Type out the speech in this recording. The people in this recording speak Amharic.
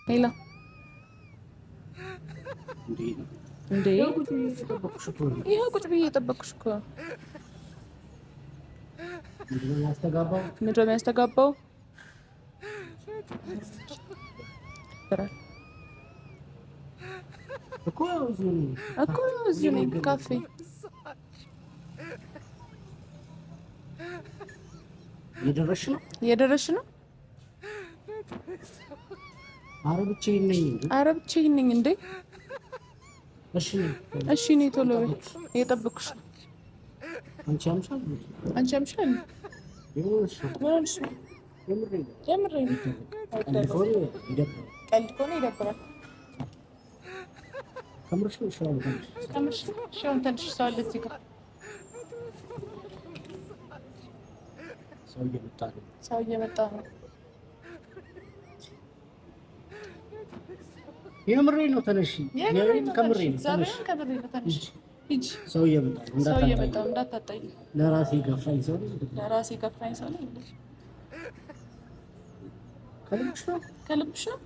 ሄሎ እንዴ ይሄ ቁጭ ብዬ እየጠበኩሽ እኮ ምንድን ነው የሚያስተጋባው? እኮ እዚህ ነኝ ካፌ እየደረስሽ ነው? ኧረ ብቻዬን ነኝ እንዴ። እሺ እኔ ቶሎ በይ እየጠበኩሽ ነው። አንቺ ያምሻል? የምሬን ነው። ቀልድ ከሆነ ይደብራል። ከምርሽ ነው? እሺ አሁን ትንሽ ሰው አለ እዚህ ጋር ሰው እየመጣ ነው። የምሬን ነው። ተነሺ። ከምሬን ነው። ተነሽ። ሂጂ። ሰው እየመጣ ነው። እንዳታጣኝ። ለራሴ ገፋኝ ሰው ነው። ከልብሽ ነው?